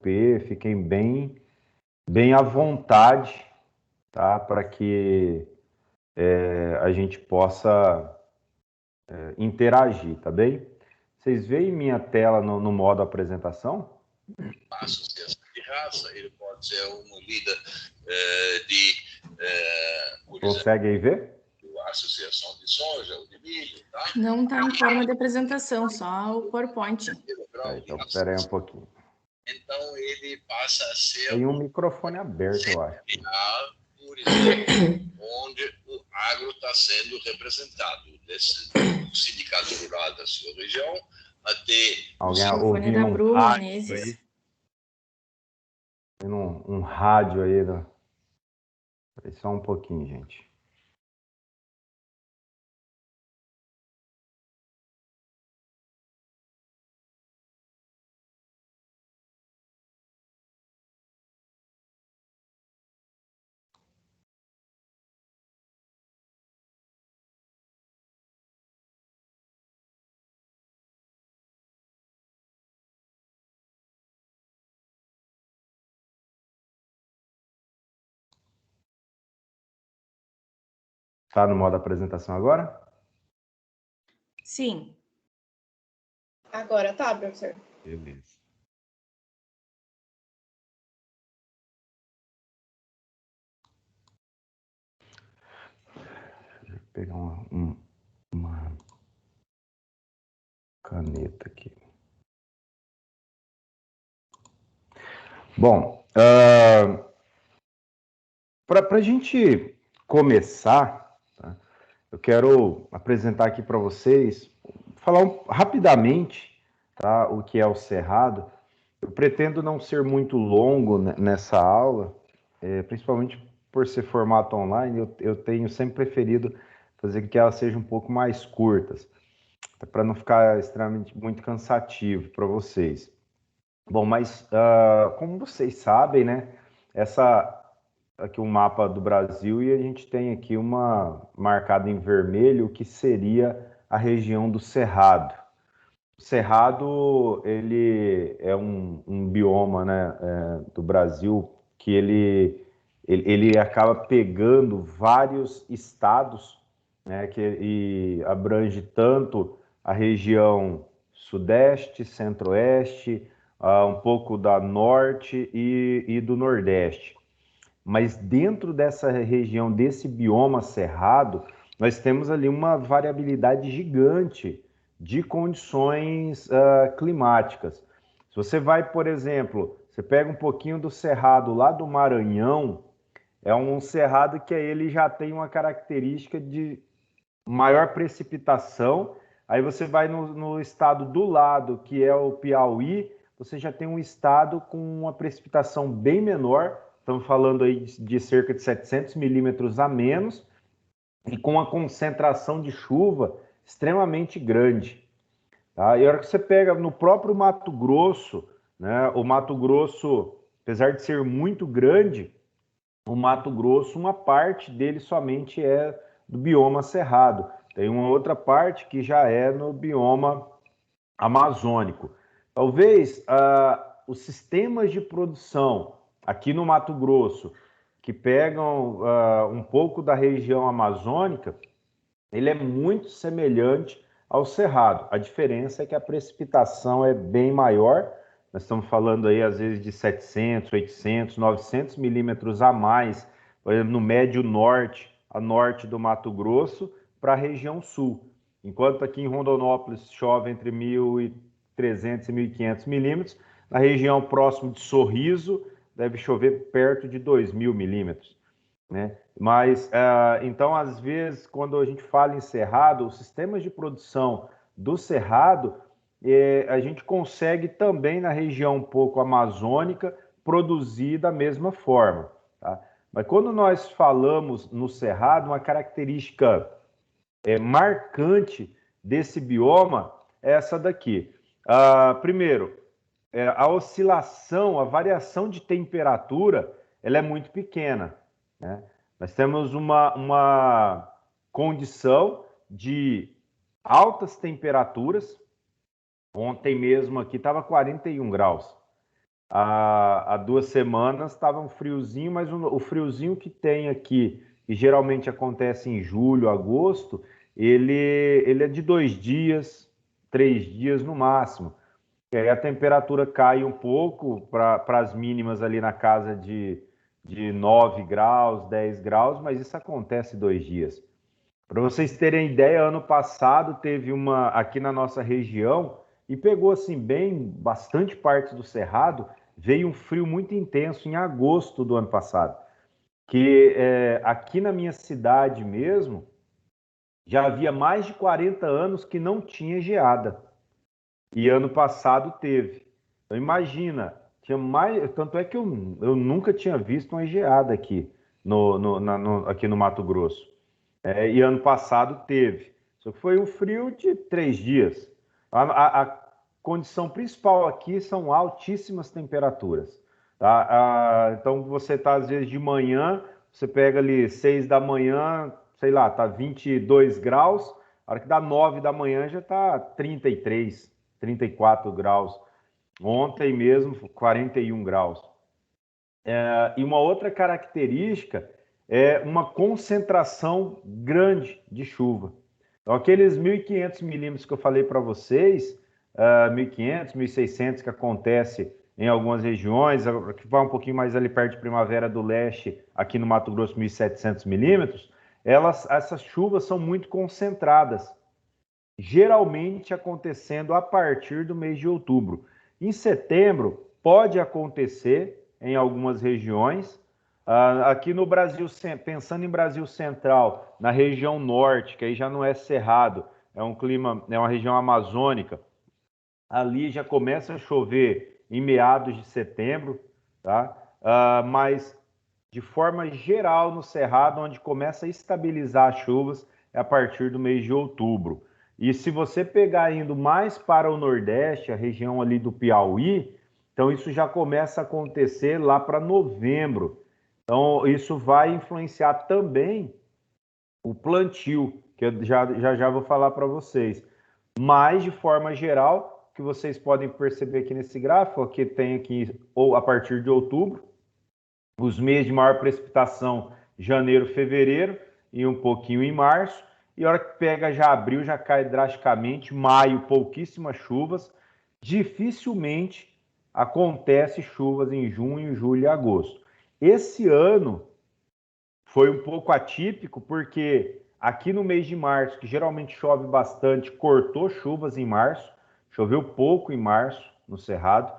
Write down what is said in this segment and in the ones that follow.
P, fiquem bem à vontade, tá? Para que a gente possa interagir, tá bem? Vocês veem minha tela no modo apresentação? Associação de raça, ele pode ser uma líder de, por Conseguem ver? associação de soja ou de milho, tá? Não está em forma de apresentação, só o PowerPoint. Então, espera aí um pouquinho. Então, ele passa a ser... Tem um microfone aberto, eu acho. Por exemplo, onde o agro está sendo representado, do Sindicato Rural da sua região até... Alguém O ouvindo da um Bru rádio Menezes. aí? Tem um rádio aí. Espera aí só um pouquinho, gente. Tá no modo apresentação agora? Sim. Agora tá, professor. Beleza. Deixa eu pegar uma caneta aqui. Bom, para a gente começar, tá, eu quero apresentar aqui para vocês, falar rapidamente, tá, o que é o Cerrado. Eu pretendo não ser muito longo nessa aula, principalmente por ser formato online, eu tenho sempre preferido fazer que elas sejam um pouco mais curtas, para não ficar extremamente muito cansativo para vocês. Bom, mas como vocês sabem, né, aqui um mapa do Brasil e a gente tem aqui uma marcada em vermelho, que seria a região do Cerrado. O Cerrado, ele é um bioma, né, do Brasil que ele acaba pegando vários estados, né, e abrange tanto a região sudeste, centro-oeste, um pouco da norte e do nordeste. Mas dentro dessa região, desse bioma cerrado, nós temos ali uma variabilidade gigante de condições climáticas. Se você vai, por exemplo, você pega um pouquinho do cerrado lá do Maranhão, é um cerrado que ele já tem uma característica de maior precipitação. Aí você vai no estado do lado, que é o Piauí, você já tem um estado com uma precipitação bem menor, estamos falando aí de cerca de 700 milímetros a menos, e com uma concentração de chuva extremamente grande. Tá? E a hora que você pega no próprio Mato Grosso, né, o Mato Grosso, apesar de ser muito grande, o Mato Grosso, uma parte dele somente é do bioma cerrado. Tem uma outra parte que já é no bioma amazônico. Talvez os sistemas de produção aqui no Mato Grosso, que pegam um pouco da região amazônica, ele é muito semelhante ao cerrado. A diferença é que a precipitação é bem maior. Nós estamos falando aí, às vezes, de 700, 800, 900 milímetros a mais, por exemplo, no médio norte, a norte do Mato Grosso, para a região sul. Enquanto aqui em Rondonópolis chove entre 1.300 e 1.500 milímetros, na região próximo de Sorriso deve chover perto de 2.000 milímetros, né? Mas, então, às vezes, quando a gente fala em cerrado, os sistemas de produção do cerrado, a gente consegue também na região um pouco amazônica produzir da mesma forma, tá? Mas quando nós falamos no cerrado, uma característica marcante desse bioma é essa daqui. Primeiro, a oscilação, a variação de temperatura, ela é muito pequena, né? Nós temos uma condição de altas temperaturas. Ontem mesmo aqui estava 41 graus. há 2 semanas estava um friozinho, mas o friozinho que tem aqui, que geralmente acontece em julho, agosto, ele é de 2 dias, 3 dias no máximo. E aí a temperatura cai um pouco para as mínimas ali na casa de 9 graus, 10 graus, mas isso acontece 2 dias. Para vocês terem ideia, ano passado teve uma aqui na nossa região e pegou assim bem bastante parte do Cerrado, veio um frio muito intenso em agosto do ano passado, que aqui na minha cidade mesmo já havia mais de 40 anos que não tinha geada. E ano passado teve. Então imagina, tinha mais. Tanto é que eu nunca tinha visto uma geada aqui aqui no Mato Grosso. E ano passado teve. Só que foi um frio de 3 dias. A condição principal aqui são altíssimas temperaturas. Tá? Então você está, às vezes, de manhã, você pega ali 6 da manhã, sei lá, tá 22 graus, a hora que dá 9 da manhã já tá 33, 34 graus. Ontem mesmo, 41 graus. E uma outra característica é uma concentração grande de chuva. Então, aqueles 1.500 milímetros que eu falei para vocês, 1.500, 1.600 que acontece em algumas regiões, que vai um pouquinho mais ali perto de Primavera do Leste, aqui no Mato Grosso, 1.700 milímetros, essas chuvas são muito concentradas, geralmente acontecendo a partir do mês de outubro. Em setembro, pode acontecer em algumas regiões. Aqui no Brasil, pensando em Brasil Central, na região norte, que aí já não é cerrado, é um clima, é uma região amazônica, ali já começa a chover em meados de setembro, tá? Mas de forma geral no Cerrado, onde começa a estabilizar as chuvas, é a partir do mês de outubro. E se você pegar indo mais para o Nordeste, a região ali do Piauí, então isso já começa a acontecer lá para novembro. Então isso vai influenciar também o plantio, que eu já vou falar para vocês. Mas de forma geral, que vocês podem perceber aqui nesse gráfico, que tem aqui ou a partir de outubro, os meses de maior precipitação, janeiro, fevereiro e um pouquinho em março. E a hora que pega já abril, já cai drasticamente. Maio, pouquíssimas chuvas. Dificilmente acontece chuvas em junho, julho e agosto. Esse ano foi um pouco atípico, porque aqui no mês de março, que geralmente chove bastante, cortou chuvas em março. Choveu pouco em março, no Cerrado.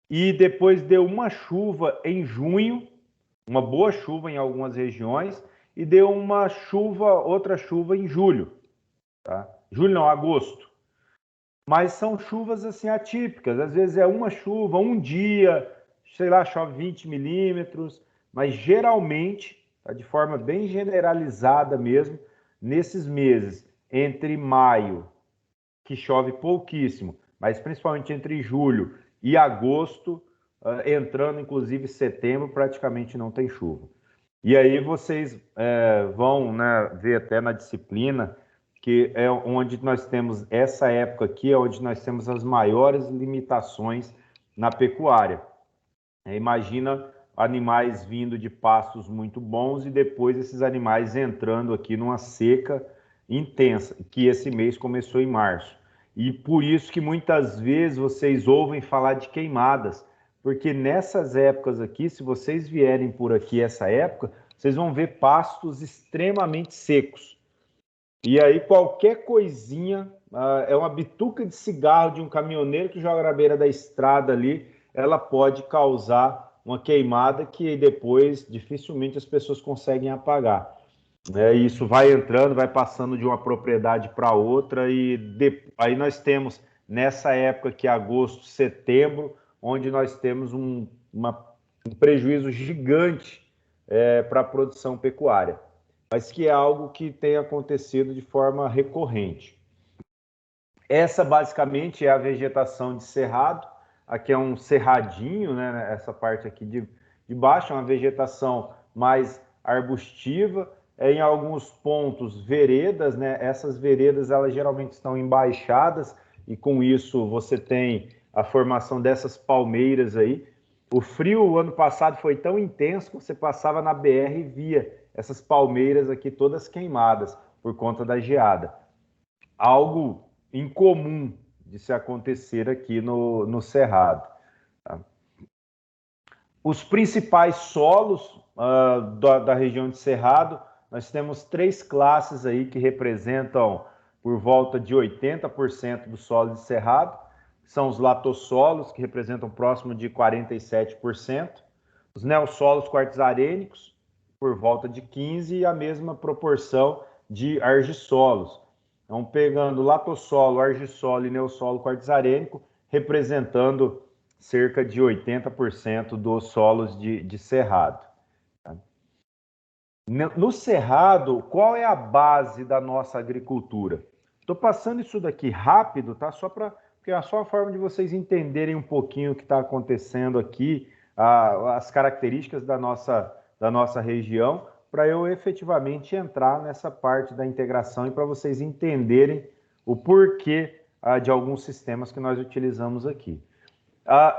E depois deu uma chuva em junho, uma boa chuva em algumas regiões, e deu uma chuva, outra chuva em julho, tá? Julho não, agosto. Mas são chuvas assim atípicas, às vezes é uma chuva, um dia, sei lá, chove 20 milímetros, mas geralmente, tá, de forma bem generalizada mesmo, nesses meses, entre maio, que chove pouquíssimo, mas principalmente entre julho e agosto, entrando inclusive setembro, praticamente não tem chuva. E aí vocês vão, né, ver até na disciplina que é onde nós temos, essa época aqui é onde nós temos as maiores limitações na pecuária. Imagina animais vindo de pastos muito bons e depois esses animais entrando aqui numa seca intensa, que esse mês começou em março. E por isso que muitas vezes vocês ouvem falar de queimadas, porque nessas épocas aqui, se vocês vierem por aqui essa época, vocês vão ver pastos extremamente secos. E aí qualquer coisinha, é uma bituca de cigarro de um caminhoneiro que joga na beira da estrada ali, ela pode causar uma queimada que depois dificilmente as pessoas conseguem apagar. Isso vai entrando, vai passando de uma propriedade para outra e aí nós temos nessa época que é agosto, setembro, onde nós temos um prejuízo gigante para a produção pecuária, mas que é algo que tem acontecido de forma recorrente. Essa basicamente é a vegetação de cerrado. Aqui é um cerradinho, né? Essa parte aqui de baixo é uma vegetação mais arbustiva. Em alguns pontos veredas, né? Essas veredas elas geralmente estão embaixadas e com isso você tem a formação dessas palmeiras aí. O frio o ano passado foi tão intenso que você passava na BR e via essas palmeiras aqui todas queimadas por conta da geada. Algo incomum de se acontecer aqui no Cerrado. Tá? Os principais solos da região de Cerrado, nós temos 3 classes aí que representam por volta de 80% do solo de Cerrado. São os latossolos, que representam próximo de 47%, os neossolos quartzarênicos, por volta de 15%, e a mesma proporção de argissolos. Então, pegando latossolo, argissolo e neossolo quartzarênico, representando cerca de 80% dos solos de Cerrado. No Cerrado, qual é a base da nossa agricultura? Estou passando isso daqui rápido, tá? Porque é só a forma de vocês entenderem um pouquinho o que está acontecendo aqui, as características da nossa região, para eu efetivamente entrar nessa parte da integração e para vocês entenderem o porquê de alguns sistemas que nós utilizamos aqui.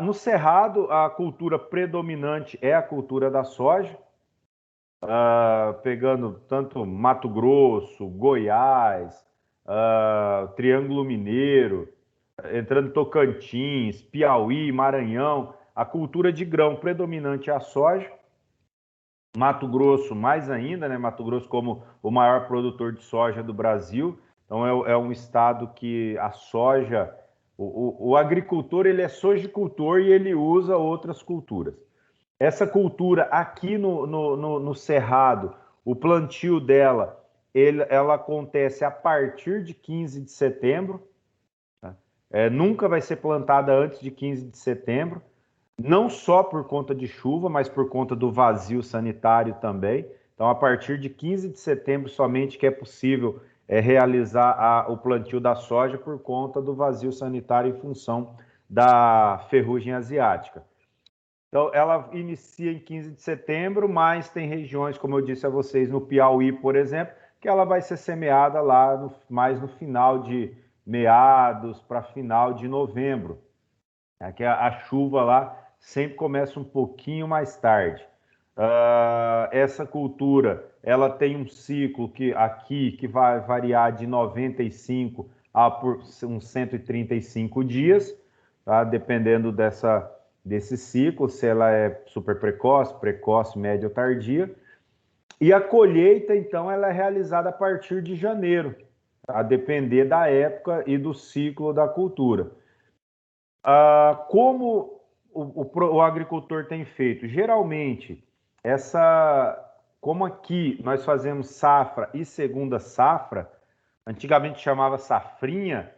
No Cerrado, a cultura predominante é a cultura da soja, pegando tanto Mato Grosso, Goiás, Triângulo Mineiro, entrando Tocantins, Piauí, Maranhão, a cultura de grão predominante é a soja. Mato Grosso mais ainda, né? Mato Grosso como o maior produtor de soja do Brasil. Então é um estado que a soja, o agricultor ele é sojicultor e ele usa outras culturas. Essa cultura aqui no Cerrado, o plantio dela, ela acontece a partir de 15 de setembro. Tá? Nunca vai ser plantada antes de 15 de setembro. Não só por conta de chuva, mas por conta do vazio sanitário também. Então, a partir de 15 de setembro somente que é possível realizar o plantio da soja por conta do vazio sanitário em função da ferrugem asiática. Então, ela inicia em 15 de setembro, mas tem regiões, como eu disse a vocês, no Piauí, por exemplo, que ela vai ser semeada lá mais no final de meados para final de novembro. Que a chuva lá sempre começa um pouquinho mais tarde. Essa cultura, ela tem um ciclo que vai variar de 95 a por uns 135 dias, tá? Dependendo desse ciclo, se ela é super precoce, média ou tardia. E a colheita, então, ela é realizada a partir de janeiro, a depender da época e do ciclo da cultura. Como o agricultor tem feito? Geralmente, como aqui nós fazemos safra e segunda safra, antigamente chamava safrinha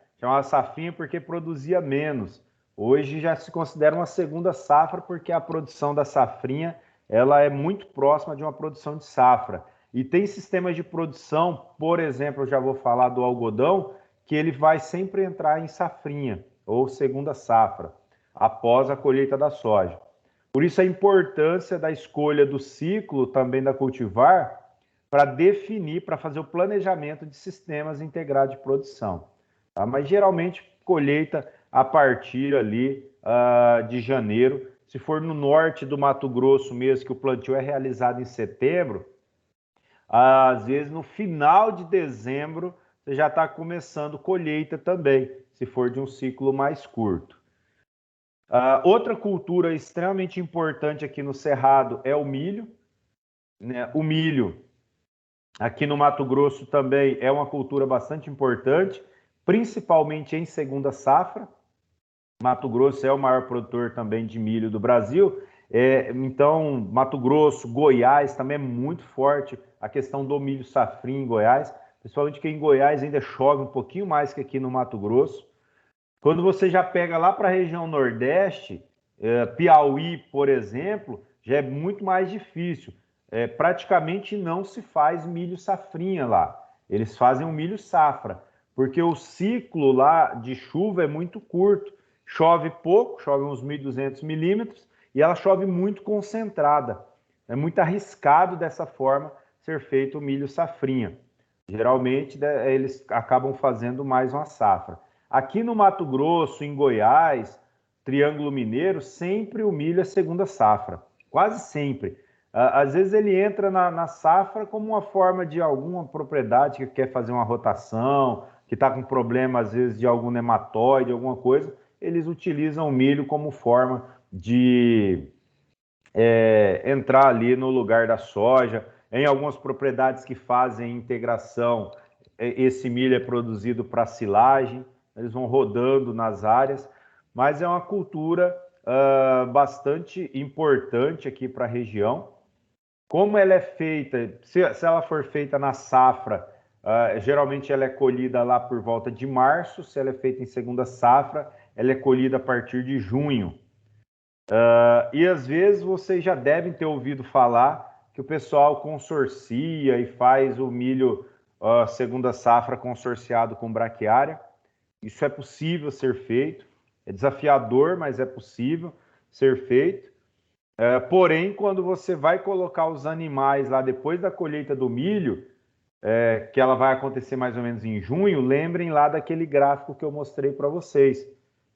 porque produzia menos. Hoje já se considera uma segunda safra porque a produção da safrinha ela é muito próxima de uma produção de safra. E tem sistemas de produção, por exemplo, eu já vou falar do algodão, que ele vai sempre entrar em safrinha ou segunda safra, após a colheita da soja. Por isso a importância da escolha do ciclo também da cultivar para definir, para fazer o planejamento de sistemas integrados de produção. Tá? Mas geralmente colheita a partir ali de janeiro. Se for no norte do Mato Grosso mesmo, que o plantio é realizado em setembro, às vezes no final de dezembro você já está começando colheita também, se for de um ciclo mais curto. Outra cultura extremamente importante aqui no Cerrado é o milho. Né? O milho, aqui no Mato Grosso também é uma cultura bastante importante, principalmente em segunda safra. Mato Grosso é o maior produtor também de milho do Brasil. Então, Mato Grosso, Goiás também é muito forte a questão do milho safrinha em Goiás, principalmente que em Goiás ainda chove um pouquinho mais que aqui no Mato Grosso. Quando você já pega lá para a região Nordeste, Piauí, por exemplo, já é muito mais difícil. Praticamente não se faz milho safrinha lá. Eles fazem um milho safra, porque o ciclo lá de chuva é muito curto. Chove pouco, chove uns 1.200 milímetros, e ela chove muito concentrada. É muito arriscado dessa forma ser feito o milho safrinha. Geralmente eles acabam fazendo mais uma safra. Aqui no Mato Grosso, em Goiás, Triângulo Mineiro, sempre o milho é segunda safra, quase sempre. Às vezes ele entra na safra como uma forma de alguma propriedade que quer fazer uma rotação, que está com problema, às vezes, de algum nematóide, alguma coisa, eles utilizam o milho como forma de entrar ali no lugar da soja. Em algumas propriedades que fazem integração, esse milho é produzido para silagem, eles vão rodando nas áreas, mas é uma cultura bastante importante aqui para a região. Como ela é feita, se ela for feita na safra, geralmente ela é colhida lá por volta de março. Se ela é feita em segunda safra, ela é colhida a partir de junho. E às vezes vocês já devem ter ouvido falar que o pessoal consorcia e faz o milho segunda safra consorciado com braquiária. Isso é possível ser feito, é desafiador, mas é possível ser feito. Porém, quando você vai colocar os animais lá depois da colheita do milho, que ela vai acontecer mais ou menos em junho, lembrem lá daquele gráfico que eu mostrei para vocês.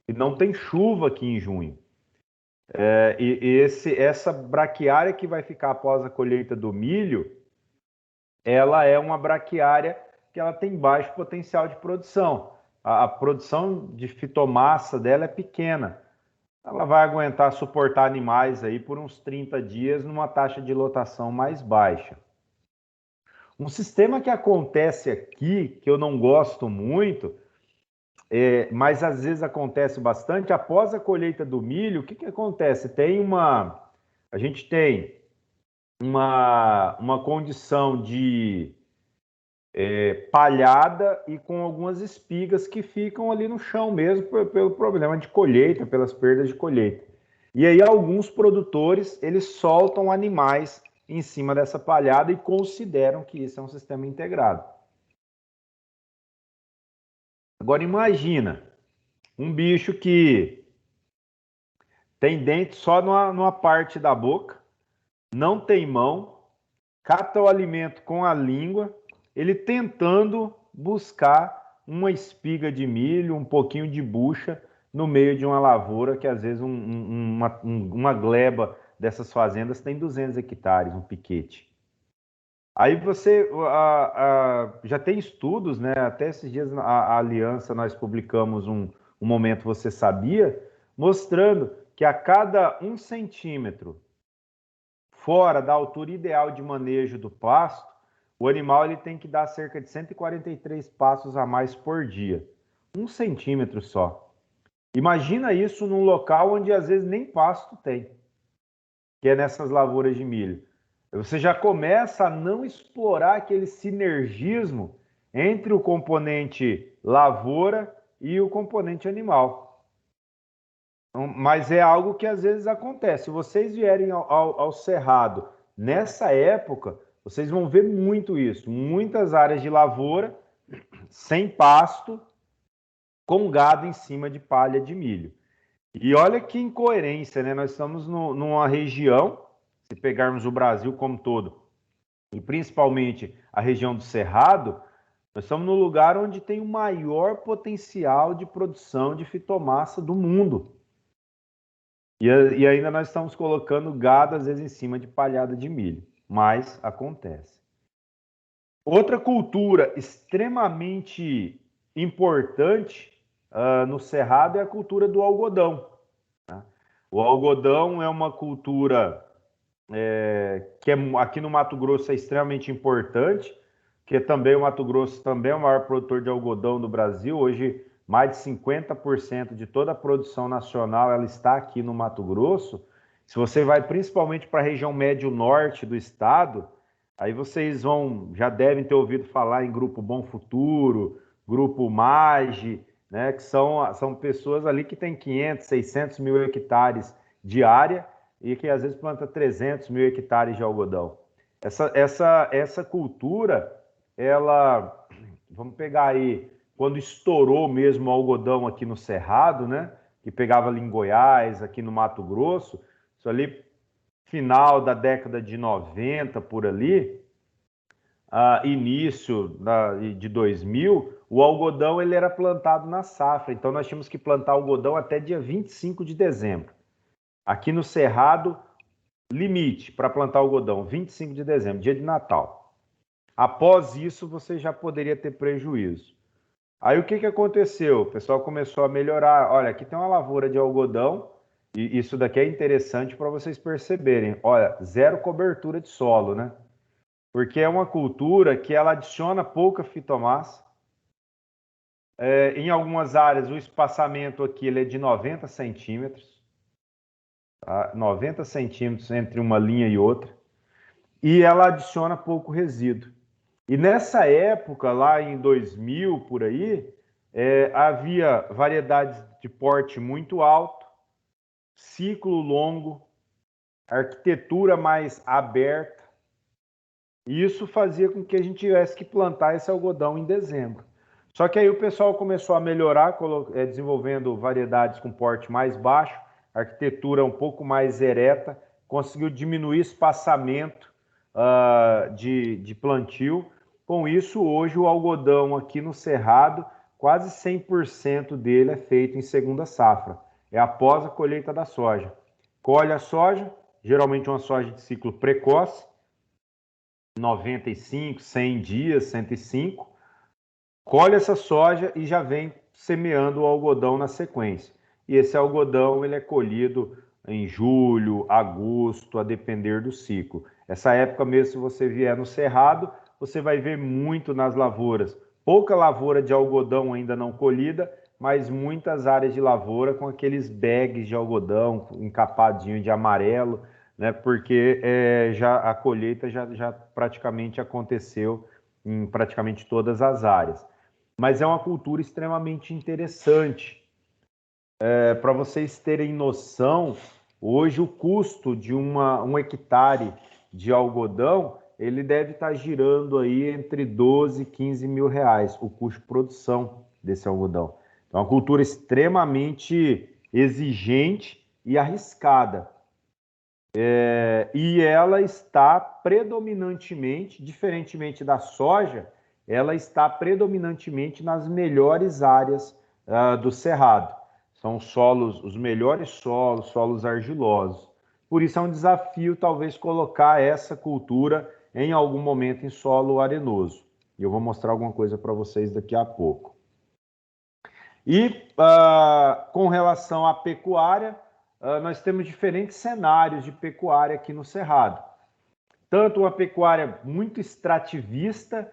E não tem chuva aqui em junho. Essa braquiária que vai ficar após a colheita do milho, ela é uma braquiária que ela tem baixo potencial de produção. A produção de fitomassa dela é pequena. Ela vai aguentar suportar animais aí por uns 30 dias numa taxa de lotação mais baixa. Um sistema que acontece aqui, que eu não gosto muito, mas às vezes acontece bastante, após a colheita do milho, o que acontece? A gente tem uma condição de palhada e com algumas espigas que ficam ali no chão mesmo pelo problema de colheita, pelas perdas de colheita. E aí alguns produtores, eles soltam animais em cima dessa palhada e consideram que isso é um sistema integrado. Agora imagina um bicho que tem dente só numa parte da boca, não tem mão, capta o alimento com a língua, ele tentando buscar uma espiga de milho, um pouquinho de bucha no meio de uma lavoura, que às vezes uma gleba dessas fazendas tem 200 hectares, um piquete. Aí você já tem estudos, né? Até esses dias a Aliança nós publicamos um Momento Você Sabia, mostrando que a cada 1 centímetro fora da altura ideal de manejo do pasto, o animal ele tem que dar cerca de 143 passos a mais por dia. 1 centímetro só. Imagina isso num local onde às vezes nem pasto tem, que é nessas lavouras de milho. Você já começa a não explorar aquele sinergismo entre o componente lavoura e o componente animal. Mas é algo que às vezes acontece. Se vocês vierem ao Cerrado nessa época, vocês vão ver muito isso. Muitas áreas de lavoura sem pasto, com gado em cima de palha de milho. E olha que incoerência, né? Nós estamos numa região, se pegarmos o Brasil como todo, e principalmente a região do Cerrado, nós estamos no lugar onde tem o maior potencial de produção de fitomassa do mundo. E ainda nós estamos colocando gado, às vezes, em cima de palhada de milho. Mas acontece. Outra cultura extremamente importante no Cerrado é a cultura do algodão. Tá? O algodão é uma cultura que aqui no Mato Grosso é extremamente importante, que também o Mato Grosso também é o maior produtor de algodão do Brasil. Hoje, mais de 50% de toda a produção nacional ela está aqui no Mato Grosso. Se você vai principalmente para a região médio-norte do estado, aí vocês já devem ter ouvido falar em Grupo Bom Futuro, Grupo Mage, né, que são pessoas ali que têm 500, 600 mil hectares de área e que às vezes planta 300 mil hectares de algodão. Essa cultura, vamos pegar aí, quando estourou mesmo o algodão aqui no Cerrado, né, que pegava ali em Goiás, aqui no Mato Grosso, isso ali, final da década de 90, por ali, início de 2000, o algodão ele era plantado na safra, então nós tínhamos que plantar algodão até dia 25 de dezembro. Aqui no Cerrado, limite para plantar algodão, 25 de dezembro, dia de Natal. Após isso, você já poderia ter prejuízo. Aí o que aconteceu? O pessoal começou a melhorar. Olha, aqui tem uma lavoura de algodão, e isso daqui é interessante para vocês perceberem. Olha, zero cobertura de solo, né? Porque é uma cultura que ela adiciona pouca fitomassa. Em algumas áreas, o espaçamento aqui ele é de 90 centímetros. Tá? 90 centímetros entre uma linha e outra. E ela adiciona pouco resíduo. E nessa época, lá em 2000, por aí, havia variedades de porte muito alto, ciclo longo, arquitetura mais aberta. E isso fazia com que a gente tivesse que plantar esse algodão em dezembro. Só que aí o pessoal começou a melhorar, desenvolvendo variedades com porte mais baixo, arquitetura um pouco mais ereta, conseguiu diminuir espaçamento de plantio. Com isso, hoje o algodão aqui no Cerrado, quase 100% dele é feito em segunda safra. É após a colheita da soja. Colhe a soja, geralmente uma soja de ciclo precoce, 95, 100 dias, 105. Colhe essa soja e já vem semeando o algodão na sequência. E esse algodão ele é colhido em julho, agosto, a depender do ciclo. Essa época mesmo, se você vier no Cerrado, você vai ver muito nas lavouras. Pouca lavoura de algodão ainda não colhida, mas muitas áreas de lavoura com aqueles bags de algodão encapadinho de amarelo, né? Porque já a colheita já praticamente aconteceu em praticamente todas as áreas. Mas é uma cultura extremamente interessante. Para vocês terem noção, hoje o custo de um hectare de algodão, ele deve estar girando aí entre 12 e 15 mil reais, o custo de produção desse algodão. Então, é uma cultura extremamente exigente e arriscada. E ela está predominantemente, diferentemente da soja, ela está predominantemente nas melhores áreas do Cerrado. São solos, os melhores solos, solos argilosos. Por isso é um desafio, talvez, colocar essa cultura em algum momento em solo arenoso. E eu vou mostrar alguma coisa para vocês daqui a pouco. E com relação à pecuária, nós temos diferentes cenários de pecuária aqui no Cerrado. Tanto uma pecuária muito extrativista,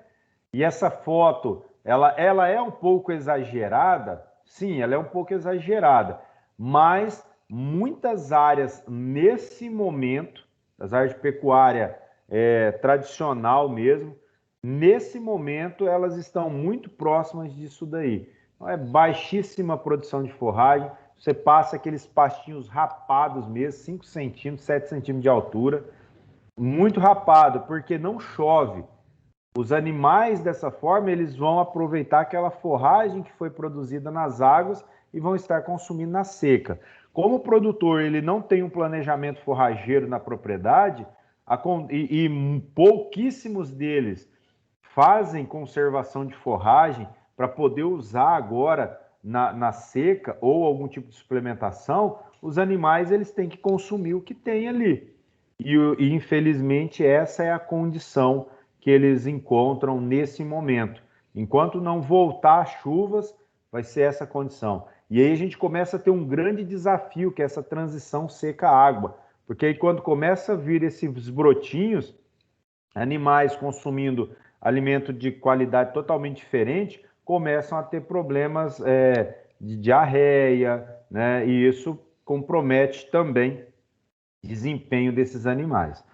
e essa foto, ela é um pouco exagerada, sim, ela é um pouco exagerada, mas muitas áreas nesse momento, as áreas de pecuária tradicional mesmo, nesse momento elas estão muito próximas disso daí. Então, é baixíssima produção de forragem, você passa aqueles pastinhos rapados mesmo, 5 centímetros, 7 centímetros de altura, muito rapado, porque não chove. Os animais, dessa forma, eles vão aproveitar aquela forragem que foi produzida nas águas e vão estar consumindo na seca. Como o produtor ele não tem um planejamento forrageiro na propriedade, e pouquíssimos deles fazem conservação de forragem para poder usar agora na seca ou algum tipo de suplementação, os animais eles têm que consumir o que tem ali. E infelizmente essa é a condição que eles encontram nesse momento. Enquanto não voltar as chuvas, vai ser essa condição. E aí a gente começa a ter um grande desafio, que é essa transição seca-água. Porque aí quando começa a vir esses brotinhos, animais consumindo alimento de qualidade totalmente diferente, começam a ter problemas de diarreia, né? E isso compromete também o desempenho desses animais.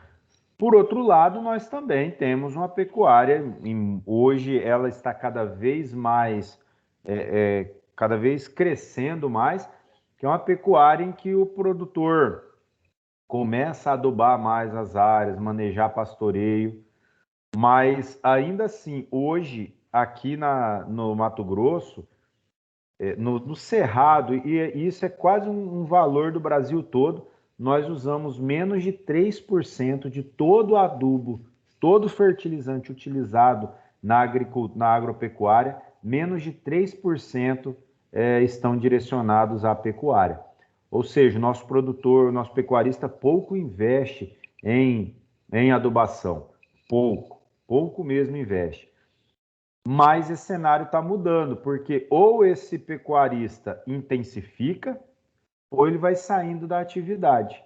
Por outro lado, nós também temos uma pecuária, hoje ela está cada vez mais, cada vez crescendo mais, que é uma pecuária em que o produtor começa a adubar mais as áreas, manejar pastoreio, mas ainda assim, hoje, aqui no Mato Grosso, no Cerrado, e isso é quase um valor do Brasil todo, nós usamos menos de 3% de todo o adubo todo fertilizante utilizado na agropecuária, menos de 3% estão direcionados à pecuária. Ou seja, o nosso produtor, o nosso pecuarista pouco investe em adubação. Pouco mesmo investe. Mas esse cenário está mudando, porque ou esse pecuarista intensifica, ou ele vai saindo da atividade.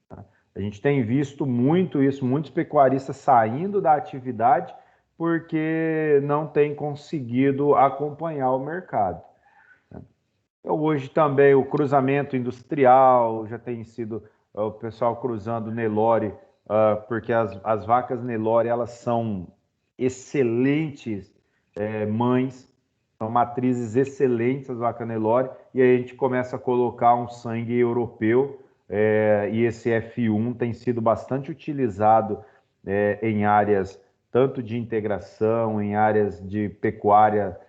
Tá? A gente tem visto muito isso, muitos pecuaristas saindo da atividade porque não tem conseguido acompanhar o mercado. Então, hoje também o cruzamento industrial já tem sido o pessoal cruzando Nelore, porque as vacas Nelore elas são excelentes mães, são matrizes excelentes as vacas Nelore, e aí a gente começa a colocar um sangue europeu, e esse F1 tem sido bastante utilizado em áreas tanto de integração, em áreas de pecuária,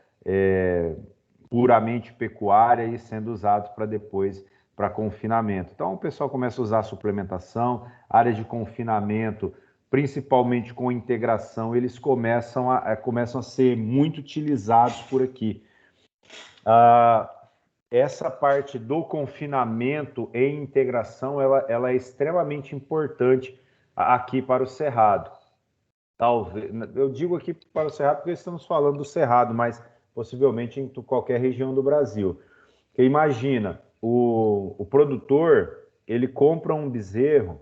puramente pecuária, e sendo usado para depois para confinamento. Então o pessoal começa a usar suplementação, áreas de confinamento, principalmente com integração, eles começam a ser muito utilizados por aqui. Essa parte do confinamento e integração, ela é extremamente importante aqui para o Cerrado. Talvez, eu digo aqui para o Cerrado porque estamos falando do Cerrado, mas possivelmente em qualquer região do Brasil. Porque imagina, o produtor, ele compra um bezerro,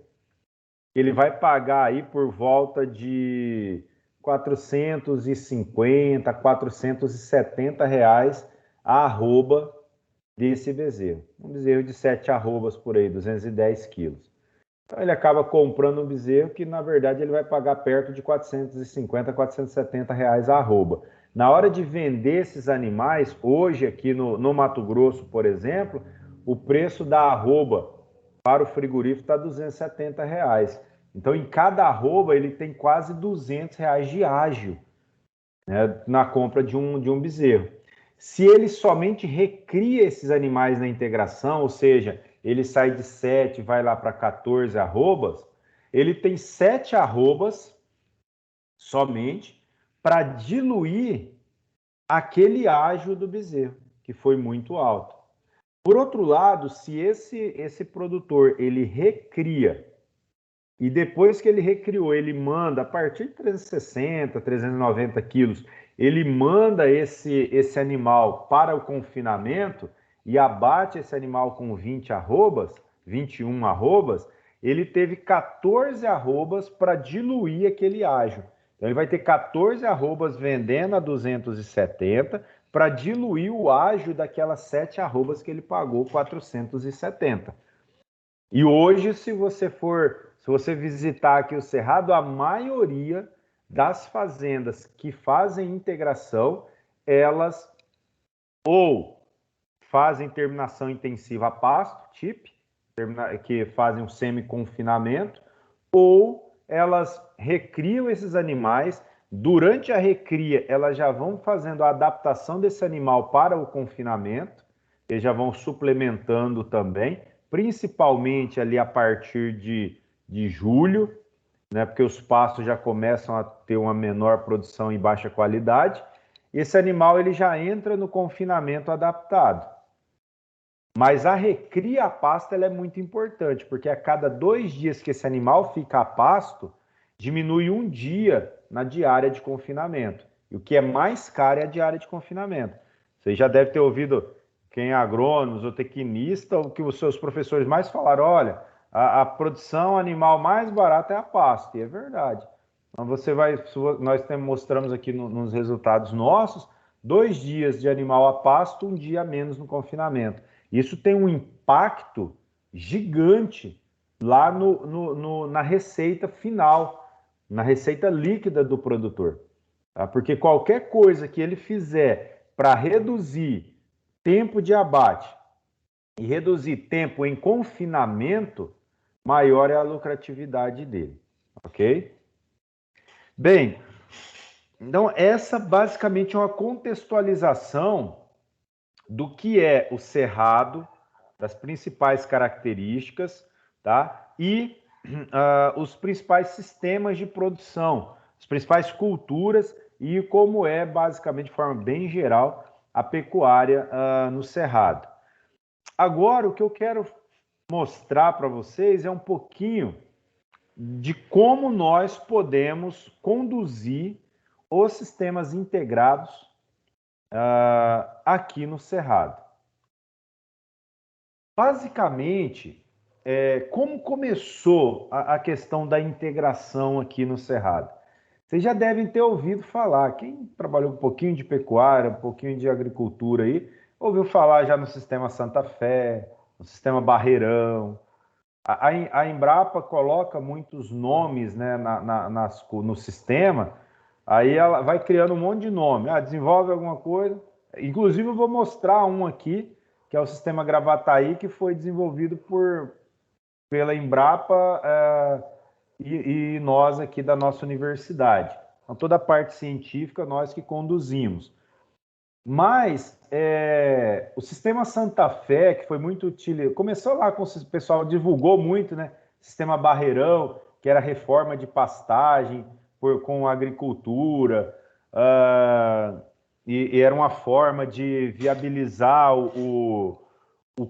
ele vai pagar aí por volta de R$450, R$470 a arroba desse bezerro. Um bezerro de 7 arrobas por aí, 210 quilos. Então ele acaba comprando um bezerro que, na verdade, ele vai pagar perto de R$450, R$470 a arroba. Na hora de vender esses animais, hoje aqui no Mato Grosso, por exemplo, o preço da arroba para o frigorífico está R$270. Então, em cada arroba, ele tem quase R$200 de ágio, né, na compra de um bezerro. Se ele somente recria esses animais na integração, ou seja, ele sai de 7 vai lá para 14 arrobas, ele tem 7 arrobas somente para diluir aquele ágio do bezerro, que foi muito alto. Por outro lado, se esse produtor ele recria, e depois que ele recriou, ele manda, a partir de 360, 390 quilos, ele manda esse animal para o confinamento e abate esse animal com 20 arrobas, 21 arrobas, ele teve 14 arrobas para diluir aquele ágio. Então ele vai ter 14 arrobas vendendo a 270 para diluir o ágio daquelas 7 arrobas que ele pagou 470. E hoje, se você visitar aqui o Cerrado, a maioria das fazendas que fazem integração, elas ou fazem terminação intensiva a pasto, TIP, que fazem um semi-confinamento, ou elas recriam esses animais. Durante a recria, elas já vão fazendo a adaptação desse animal para o confinamento, eles já vão suplementando também, principalmente ali a partir de julho, né, porque os pastos já começam a ter uma menor produção e baixa qualidade. Esse animal ele já entra no confinamento adaptado. Mas a recria a pasto ela é muito importante, porque a cada 2 dias que esse animal fica a pasto, diminui 1 dia na diária de confinamento. E o que é mais caro é a diária de confinamento. Você já deve ter ouvido, quem é agrônomo, zootecnista, o que os seus professores mais falaram, olha, a produção animal mais barata é a pasto, e é verdade. Então nós mostramos aqui nos resultados nossos, 2 dias de animal a pasto, 1 dia a menos no confinamento. Isso tem um impacto gigante lá na receita final, na receita líquida do produtor. Tá? Porque qualquer coisa que ele fizer para reduzir tempo de abate e reduzir tempo em confinamento, maior é a lucratividade dele, ok? Bem, então essa basicamente é uma contextualização do que é o cerrado, das principais características, tá? E os principais sistemas de produção. as principais culturas e como é, basicamente, de forma bem geral, a pecuária no Cerrado. Agora, o que eu quero mostrar para vocês é um pouquinho de como nós podemos conduzir os sistemas integrados aqui no Cerrado. Basicamente, como começou a questão da integração aqui no Cerrado? Vocês já devem ter ouvido falar, quem trabalhou um pouquinho de pecuária, um pouquinho de agricultura aí, ouviu falar já no sistema Santa Fé, no sistema Barreirão. A Embrapa coloca muitos nomes, né, no sistema, aí ela vai criando um monte de nome. Desenvolve alguma coisa. Inclusive, eu vou mostrar um aqui, que é o sistema Gravataí, que foi desenvolvido pela Embrapa e nós aqui da nossa universidade. Então, toda a parte científica nós que conduzimos. Mas o sistema Santa Fé, que foi muito utilizado, começou lá com o pessoal, divulgou muito, né? Sistema Barreirão, que era reforma de pastagem com agricultura, e era uma forma de viabilizar o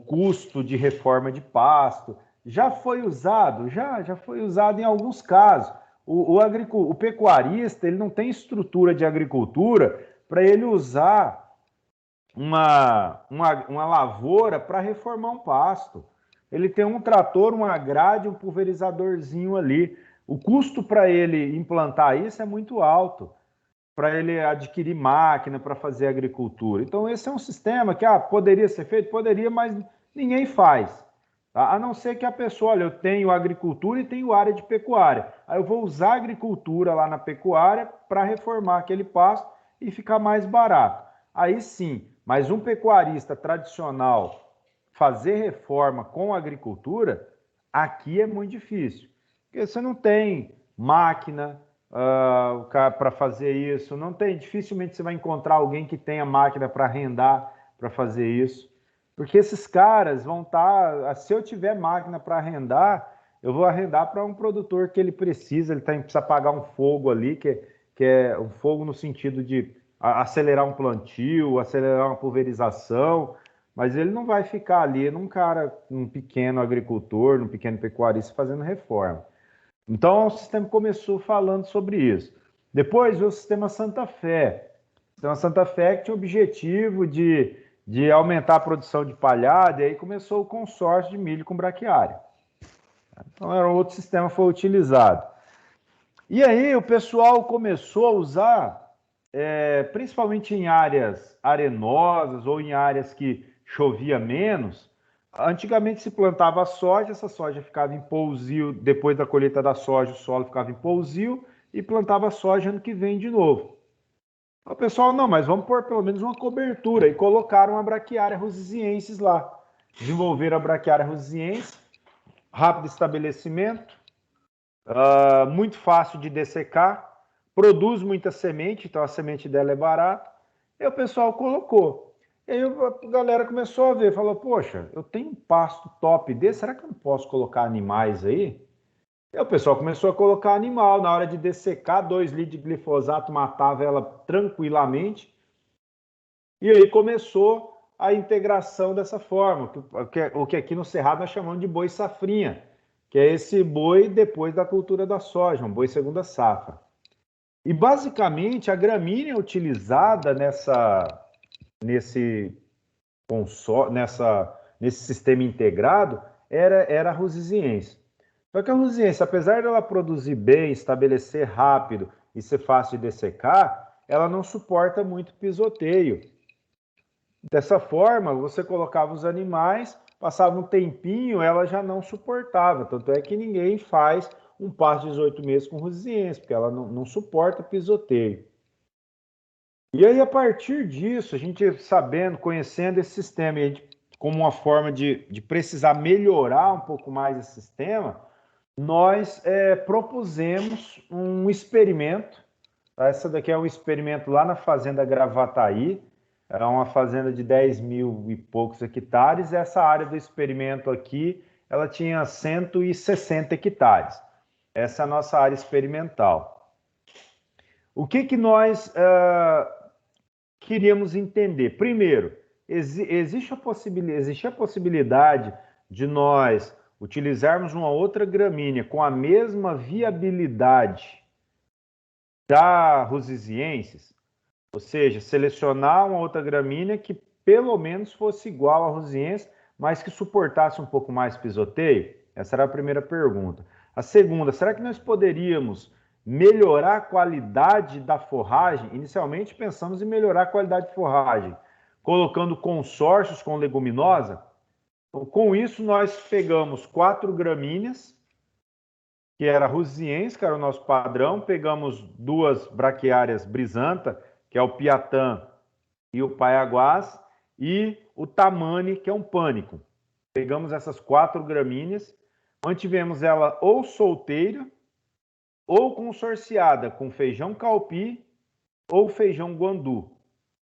custo de reforma de pasto. Já foi usado? Já foi usado em alguns casos. O pecuarista, ele não tem estrutura de agricultura para ele usar uma lavoura para reformar um pasto. Ele tem um trator, uma grade, um pulverizadorzinho ali. O custo para ele implantar isso é muito alto, para ele adquirir máquina para fazer agricultura. Então, esse é um sistema que poderia ser feito? Poderia, mas ninguém faz. Tá? A não ser que a pessoa, olha, eu tenho agricultura e tenho área de pecuária. Aí eu vou usar a agricultura lá na pecuária para reformar aquele pasto e ficar mais barato. Aí sim, mas um pecuarista tradicional fazer reforma com agricultura, aqui é muito difícil. Porque você não tem máquina para fazer isso, não tem, dificilmente você vai encontrar alguém que tenha máquina para arrendar para fazer isso. Porque esses caras vão estar, se eu tiver máquina para arrendar, eu vou arrendar para um produtor que ele precisa pagar um fogo ali, que é um fogo no sentido de acelerar um plantio, acelerar uma pulverização, mas ele não vai ficar ali num pequeno agricultor, num pequeno pecuarista fazendo reforma. Então, o sistema começou falando sobre isso. Depois veio o sistema Santa Fé. O sistema Santa Fé que tinha o objetivo de aumentar a produção de palhada, e aí começou o consórcio de milho com braquiária. Então, era outro sistema que foi utilizado. E aí o pessoal começou a usar, principalmente em áreas arenosas ou em áreas que chovia menos. Antigamente se plantava soja, essa soja ficava em pousio, depois da colheita da soja o solo ficava em pousio e plantava soja ano que vem de novo. O pessoal, não, mas vamos pôr pelo menos uma cobertura, e colocaram a braquiária rusiziensis lá. Desenvolveram a braquiária rusiziensis, rápido estabelecimento, muito fácil de dessecar, produz muita semente, então a semente dela é barata, e o pessoal colocou. E aí a galera começou a ver, falou, poxa, eu tenho um pasto top desse, será que eu não posso colocar animais aí? E o pessoal começou a colocar animal, na hora de dessecar, 2 litros de glifosato matava ela tranquilamente, e aí começou a integração dessa forma, o que aqui no Cerrado nós chamamos de boi safrinha, que é esse boi depois da cultura da soja, um boi segunda safra. E basicamente a gramínea utilizada nesse sistema integrado era a rusiziense. Só que a rusiziense, apesar dela produzir bem, estabelecer rápido e ser fácil de dessecar, ela não suporta muito pisoteio. Dessa forma, você colocava os animais, passava um tempinho, ela já não suportava. Tanto é que ninguém faz um pasto de 18 meses com rusiziense, porque ela não suporta pisoteio. E aí, a partir disso, a gente sabendo, conhecendo esse sistema, e a gente, como uma forma de precisar melhorar um pouco mais esse sistema, nós propusemos um experimento. Tá? Essa daqui é um experimento lá na Fazenda Gravataí, é uma fazenda de 10 mil e poucos hectares. Essa área do experimento aqui, ela tinha 160 hectares. Essa é a nossa área experimental. O que nós queríamos entender? Primeiro, existe a possibilidade de nós utilizarmos uma outra gramínea com a mesma viabilidade da Rusisiensis, ou seja, selecionar uma outra gramínea que pelo menos fosse igual à Rusisiensis, mas que suportasse um pouco mais pisoteio? Essa era a primeira pergunta. A segunda, será que nós poderíamos melhorar a qualidade da forragem? Inicialmente pensamos em melhorar a qualidade de forragem, colocando consórcios com leguminosa. Então, com isso, nós pegamos 4 gramíneas, que era a Rusisiensis, que era o nosso padrão, pegamos 2 braquiárias brisanta, que é o Piatã e o Paiaguás, e o Tamani, que é um pânico. Pegamos essas 4 gramíneas, mantivemos ela ou solteira ou consorciada com feijão calpi ou feijão guandu.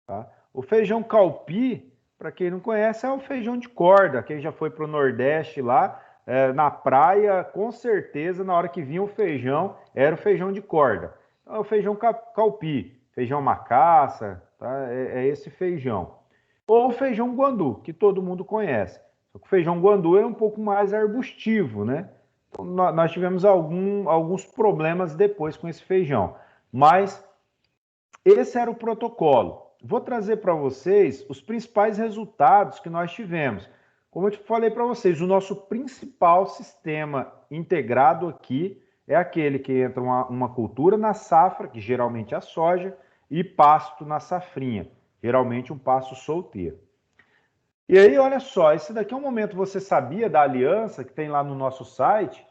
Tá? O feijão calpi, para quem não conhece, é o feijão de corda. Quem já foi para o Nordeste lá, na praia, com certeza, na hora que vinha o feijão, era o feijão de corda. Então, é o feijão calpi, feijão macaça, tá? É esse feijão. Ou o feijão guandu, que todo mundo conhece. Só que o feijão guandu é um pouco mais arbustivo, né? Então, nós tivemos alguns problemas depois com esse feijão. Mas esse era o protocolo. Vou trazer para vocês os principais resultados que nós tivemos. Como eu falei para vocês, o nosso principal sistema integrado aqui é aquele que entra uma cultura na safra, que geralmente é a soja, e pasto na safrinha, geralmente um pasto solteiro. E aí, olha só, esse daqui é um momento, você sabia da aliança que tem lá no nosso site?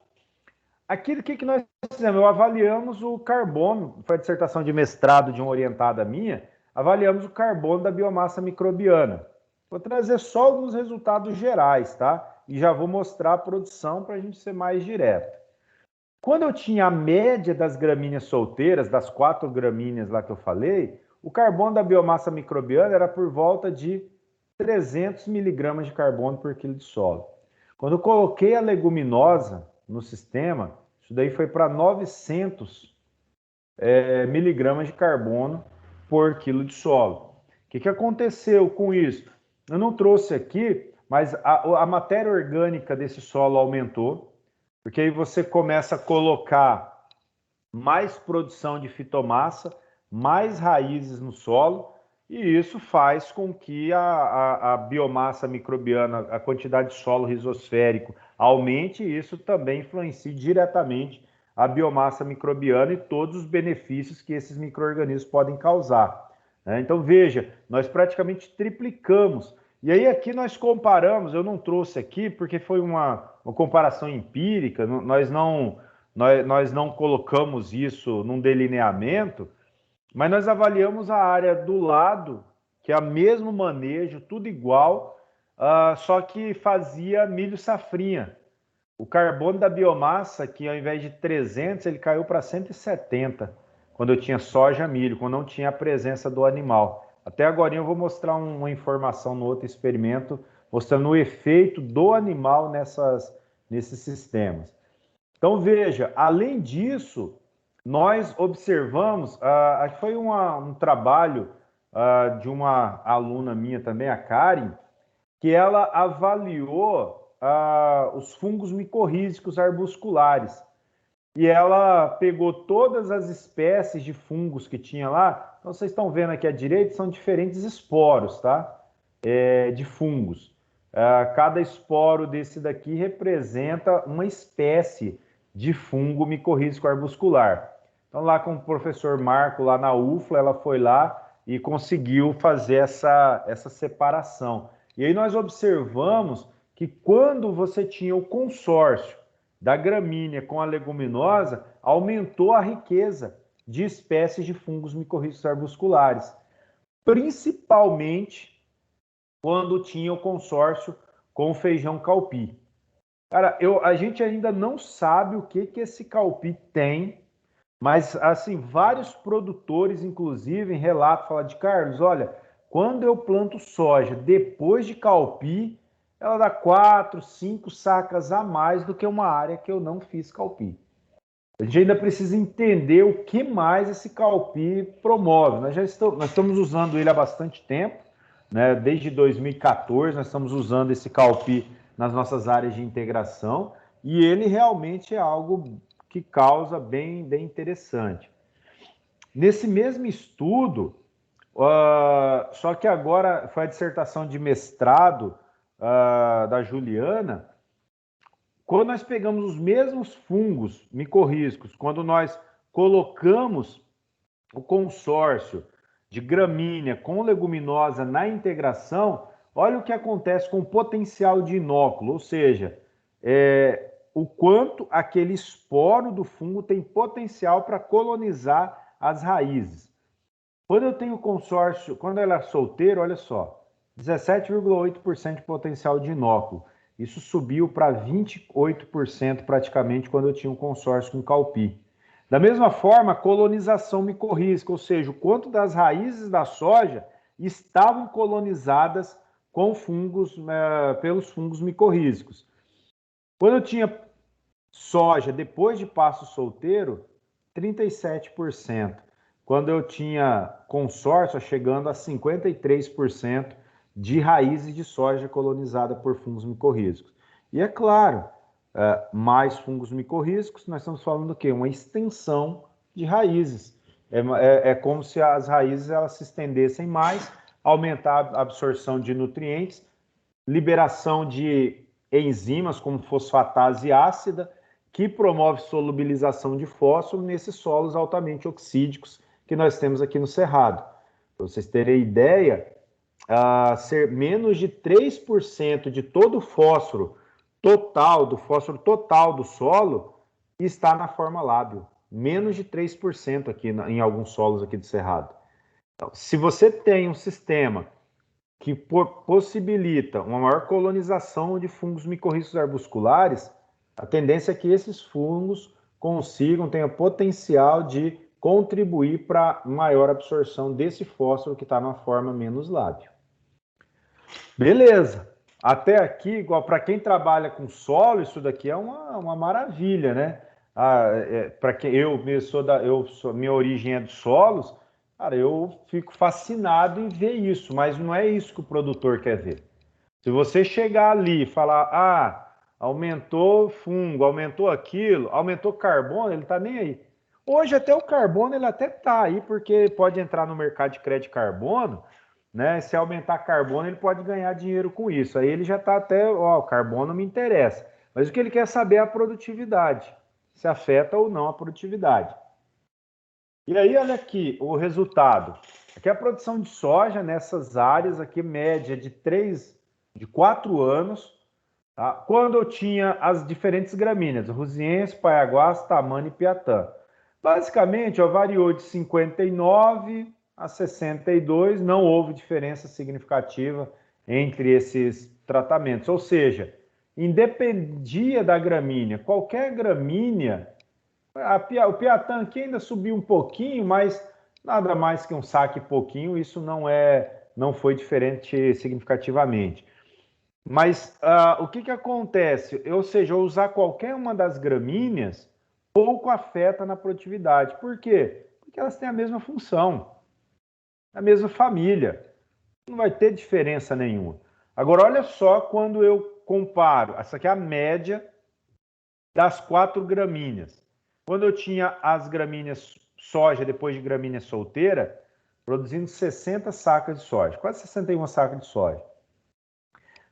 Aquilo que nós fizemos, avaliamos o carbono, foi a dissertação de mestrado de uma orientada minha, avaliamos o carbono da biomassa microbiana. Vou trazer só alguns resultados gerais, tá? E já vou mostrar a produção para a gente ser mais direto. Quando eu tinha a média das gramíneas solteiras, das 4 gramíneas lá que eu falei, o carbono da biomassa microbiana era por volta de 300 miligramas de carbono por quilo de solo. Quando eu coloquei a leguminosa no sistema, isso daí foi para 900 miligramas de carbono por quilo de solo. O que aconteceu com isso? Eu não trouxe aqui, mas a matéria orgânica desse solo aumentou, porque aí você começa a colocar mais produção de fitomassa, mais raízes no solo, e isso faz com que a biomassa microbiana, a quantidade de solo rizosférico aumente, e isso também influencia diretamente a biomassa microbiana e todos os benefícios que esses micro-organismos podem causar. Né? Então, veja, nós praticamente triplicamos. E aí aqui nós comparamos, eu não trouxe aqui porque foi uma comparação empírica, nós não colocamos isso num delineamento, mas nós avaliamos a área do lado, que é o mesmo manejo, tudo igual, só que fazia milho safrinha. O carbono da biomassa, que ao invés de 300, ele caiu para 170, quando eu tinha soja, milho, quando não tinha a presença do animal. Até agora eu vou mostrar uma informação no outro experimento, mostrando o efeito do animal nesses sistemas. Então, veja, além disso, nós observamos, foi um trabalho de uma aluna minha também, a Karen, que ela avaliou os fungos micorrízicos arbusculares. E ela pegou todas as espécies de fungos que tinha lá. Então, vocês estão vendo aqui à direita, são diferentes esporos, tá? De fungos. Cada esporo desse daqui representa uma espécie de fungo micorrízico arbuscular. Então, lá com o professor Marco, lá na UFLA, ela foi lá e conseguiu fazer essa separação. E aí nós observamos que quando você tinha o consórcio da gramínea com a leguminosa, aumentou a riqueza de espécies de fungos micorrízicos arbusculares, principalmente quando tinha o consórcio com o feijão calpi. Cara, a gente ainda não sabe o que esse calpi tem, mas assim, vários produtores, inclusive, em relato, falam de Carlos, olha, quando eu planto soja depois de calpi, ela dá 4, 5 sacas a mais do que uma área que eu não fiz calpi. A gente ainda precisa entender o que mais esse Calpi promove. Nós estamos usando ele há bastante tempo, né? Desde 2014 nós estamos usando esse Calpi nas nossas áreas de integração e ele realmente é algo que causa bem interessante. Nesse mesmo estudo, só que agora foi a dissertação de mestrado da Juliana. Quando nós pegamos os mesmos fungos micorrízicos, quando nós colocamos o consórcio de gramínea com leguminosa na integração, olha o que acontece com o potencial de inóculo, ou seja, o quanto aquele esporo do fungo tem potencial para colonizar as raízes. Quando eu tenho consórcio, quando ela é solteira, olha só, 17,8% de potencial de inóculo. Isso subiu para 28% praticamente quando eu tinha um consórcio com Calpi. Da mesma forma, a colonização micorrízica, ou seja, o quanto das raízes da soja estavam colonizadas com fungos, pelos fungos micorrízicos. Quando eu tinha soja depois de pasto solteiro, 37%. Quando eu tinha consórcio, chegando a 53% de raízes de soja colonizada por fungos micorrízicos. E é claro, mais fungos micorrízicos, nós estamos falando do quê? Uma extensão de raízes. É como se as raízes elas se estendessem mais, aumentar a absorção de nutrientes, liberação de enzimas como fosfatase ácida, que promove solubilização de fósforo nesses solos altamente oxídicos que nós temos aqui no Cerrado. Para vocês terem ideia, ser menos de 3% de todo o fósforo total, do solo, está na forma lábil. Menos de 3% aqui em alguns solos aqui do Cerrado. Então, se você tem um sistema que possibilita uma maior colonização de fungos micorrízicos arbusculares, a tendência é que esses fungos tenham potencial de contribuir para maior absorção desse fósforo que está na forma menos lábil. Beleza. Até aqui, igual para quem trabalha com solo, isso daqui é uma maravilha, né? Para quem minha origem é de solos, cara, eu fico fascinado em ver isso, mas não é isso que o produtor quer ver. Se você chegar ali e falar, aumentou fungo, aumentou aquilo, aumentou carbono, ele tá nem aí. Hoje até o carbono ele até tá aí, porque pode entrar no mercado de crédito de carbono, né? Se aumentar carbono, ele pode ganhar dinheiro com isso. Aí ele já está até, o carbono me interessa. Mas o que ele quer saber é a produtividade, se afeta ou não a produtividade. E aí, olha aqui o resultado. Aqui a produção de soja nessas áreas aqui, média de 4 anos, tá? Quando eu tinha as diferentes gramíneas, Rusiense, Paiaguás, Tamana e Piatã. Basicamente, variou de 59 a 62, não houve diferença significativa entre esses tratamentos. Ou seja, independia da gramínea, qualquer gramínea, o Piatã aqui ainda subiu um pouquinho, mas nada mais que um saque pouquinho, isso não foi diferente significativamente. Mas o que acontece? Ou seja, usar qualquer uma das gramíneas pouco afeta na produtividade. Por quê? Porque elas têm a mesma função, a mesma família. Não vai ter diferença nenhuma. Agora, olha só quando eu comparo. Essa aqui é a média das 4 gramíneas. Quando eu tinha as gramíneas soja depois de gramínea solteira, produzindo 60 sacas de soja, quase 61 sacas de soja.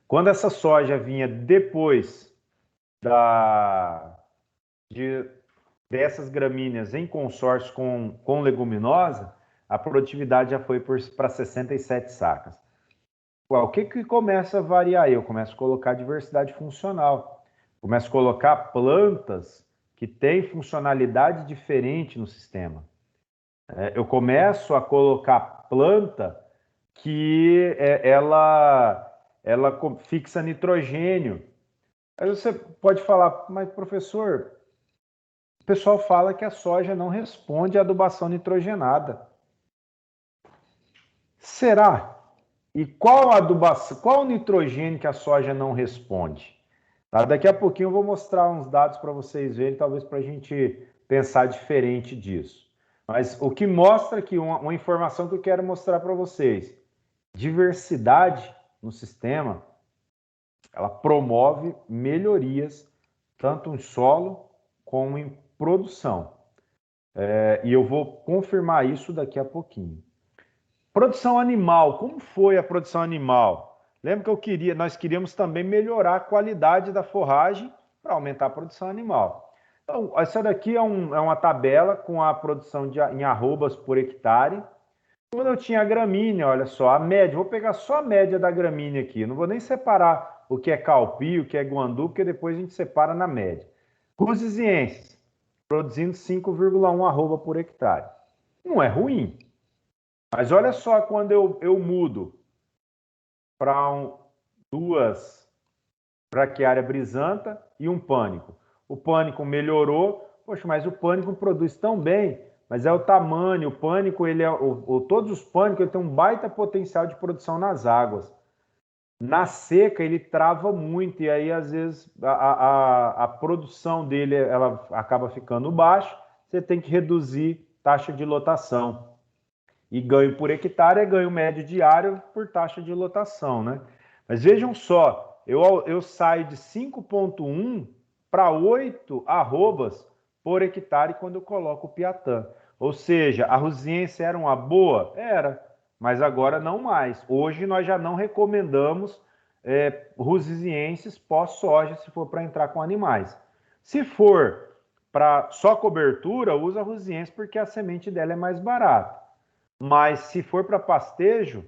Quando essa soja vinha depois dessas gramíneas em consórcio com leguminosa, a produtividade já foi para 67 sacas. O que começa a variar aí? Eu começo a colocar diversidade funcional. Começo a colocar plantas que têm funcionalidade diferente no sistema. Eu começo a colocar planta que ela fixa nitrogênio. Aí você pode falar, mas professor, o pessoal fala que a soja não responde à adubação nitrogenada. Será? E qual adubação, qual nitrogênio que a soja não responde? Tá? Daqui a pouquinho eu vou mostrar uns dados para vocês verem, talvez para a gente pensar diferente disso. Mas o que mostra que uma informação que eu quero mostrar para vocês, diversidade no sistema, ela promove melhorias tanto em solo como em produção. E eu vou confirmar isso daqui a pouquinho. Produção animal, como foi a produção animal? Lembra que nós queríamos também melhorar a qualidade da forragem para aumentar a produção animal. Então, essa daqui é uma tabela com a produção em arrobas por hectare. Quando eu tinha a gramínea, olha só, a média, vou pegar só a média da gramínea aqui, não vou nem separar o que é calpi, o que é guandu, porque depois a gente separa na média. Rusizienses, produzindo 5,1 arroba por hectare. Não é ruim, mas olha só quando eu mudo para duas braquiária brisanta e um pânico. O pânico melhorou, poxa, mas o pânico produz tão bem, mas é o tamanho, o pânico, todos os pânicos ele tem um baita potencial de produção nas águas. Na seca ele trava muito e aí às vezes a produção dele ela acaba ficando baixa, você tem que reduzir taxa de lotação. E ganho por hectare é ganho médio diário por taxa de lotação, né? Mas vejam só, eu saio de 5,1 para 8 arrobas por hectare quando eu coloco o Piatã. Ou seja, a Rusiense era uma boa? Era, mas agora não mais. Hoje nós já não recomendamos Rusienses pós-soja se for para entrar com animais. Se for para só cobertura, usa a Rusiense porque a semente dela é mais barata. Mas se for para pastejo,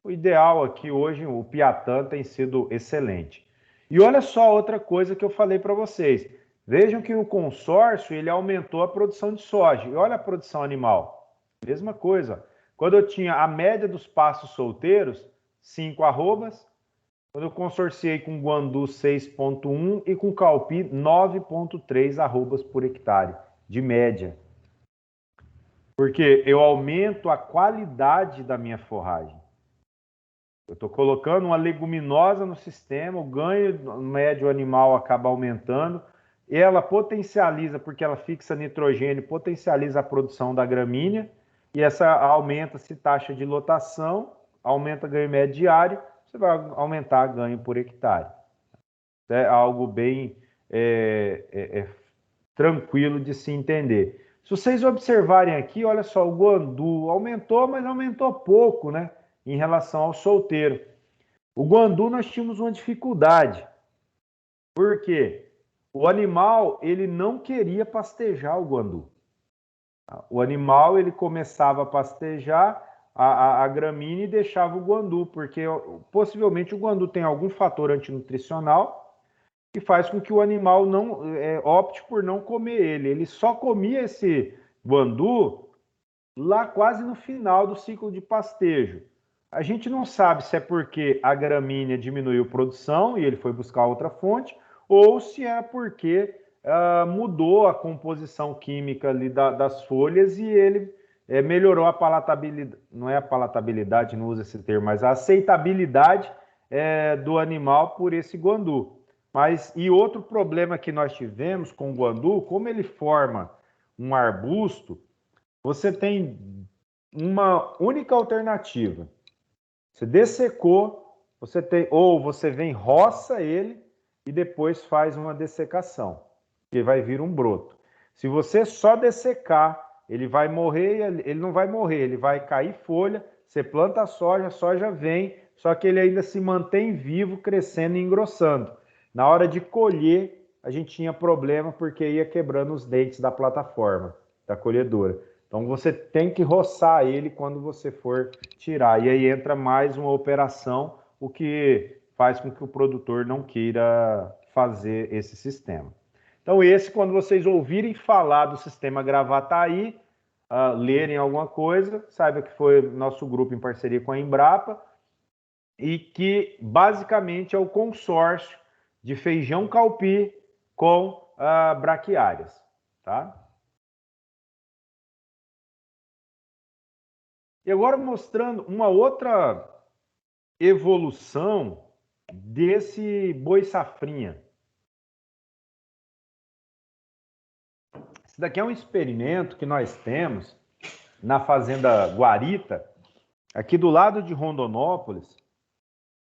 o ideal aqui hoje, o Piatã tem sido excelente. E olha só outra coisa que eu falei para vocês. Vejam que o consórcio ele aumentou a produção de soja. E olha a produção animal. Mesma coisa. Quando eu tinha a média dos pastos solteiros, 5 arrobas. Quando eu consorciei com guandu 6,1 e com calpi 9,3 arrobas por hectare, de média. Porque eu aumento a qualidade da minha forragem. Eu estou colocando uma leguminosa no sistema, o ganho médio animal acaba aumentando, ela potencializa, porque ela fixa nitrogênio, potencializa a produção da gramínea, e essa aumenta-se taxa de lotação, aumenta ganho médio diário, você vai aumentar ganho por hectare. É algo bem tranquilo de se entender. Se vocês observarem aqui, olha só, o guandu aumentou, mas aumentou pouco, né? Em relação ao solteiro. O guandu nós tínhamos uma dificuldade. Por quê? O animal, ele não queria pastejar o guandu. O animal, ele começava a pastejar a gramínea e deixava o guandu, porque possivelmente o guandu tem algum fator antinutricional que faz com que o animal não opte por não comer ele. Ele só comia esse guandu lá quase no final do ciclo de pastejo. A gente não sabe se é porque a gramínea diminuiu a produção e ele foi buscar outra fonte, ou se é porque mudou a composição química ali das folhas e ele melhorou a palatabilidade, não é a palatabilidade, não usa esse termo, mas a aceitabilidade do animal por esse guandu. E outro problema que nós tivemos com o guandu, como ele forma um arbusto, você tem uma única alternativa. Você dessecou, ou você vem roça ele e depois faz uma dessecação, que vai vir um broto. Se você só dessecar, ele vai morrer, ele não vai morrer, ele vai cair folha, você planta a soja vem, só que ele ainda se mantém vivo, crescendo e engrossando. Na hora de colher, a gente tinha problema porque ia quebrando os dentes da plataforma, da colhedora. Então você tem que roçar ele quando você for tirar. E aí entra mais uma operação, o que faz com que o produtor não queira fazer esse sistema. Então quando vocês ouvirem falar do sistema Gravataí, lerem alguma coisa, saiba que foi nosso grupo em parceria com a Embrapa, e que basicamente é o consórcio de feijão calpi com braquiárias, tá? E agora mostrando uma outra evolução desse boi safrinha. Esse Esse daqui é um experimento que nós temos na fazenda Guarita, aqui do lado de Rondonópolis.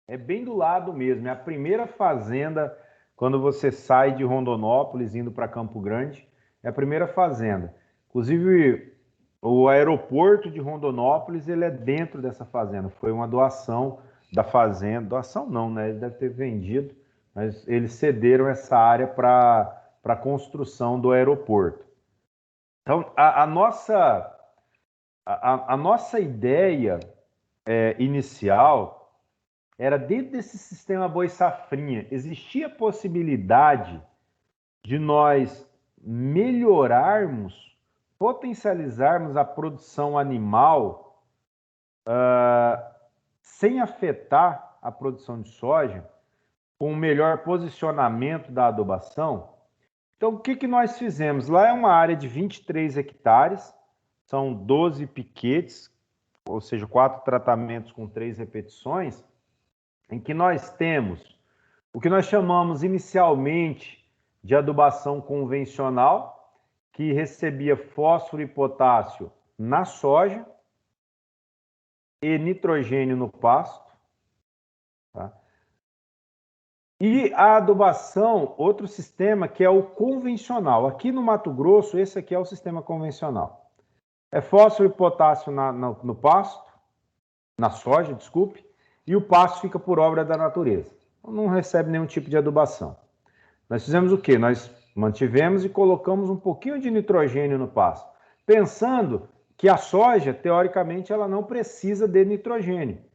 É bem do lado mesmo, é a primeira fazenda quando você sai de Rondonópolis indo para Campo Grande, é a primeira fazenda. Inclusive, o aeroporto de Rondonópolis, ele é dentro dessa fazenda, foi uma doação da fazenda, doação não, né? Ele deve ter vendido, mas eles cederam essa área para a construção do aeroporto. Então, a nossa ideia inicial era, dentro desse sistema boi-safrinha, existia a possibilidade de nós melhorarmos, potencializarmos a produção animal sem afetar a produção de soja, com um melhor posicionamento da adubação. Então, o que nós fizemos? Lá é uma área de 23 hectares, são 12 piquetes, ou seja, 4 tratamentos com 3 repetições, em que nós temos o que nós chamamos inicialmente de adubação convencional, que recebia fósforo e potássio na soja e nitrogênio no pasto. Tá? E a adubação, outro sistema que é o convencional. Aqui no Mato Grosso, esse aqui é o sistema convencional. É fósforo e potássio no pasto, na soja, desculpe, e o pasto fica por obra da natureza. Não recebe nenhum tipo de adubação. Nós fizemos o quê? Nós mantivemos e colocamos um pouquinho de nitrogênio no pasto, pensando que a soja, teoricamente, ela não precisa de nitrogênio,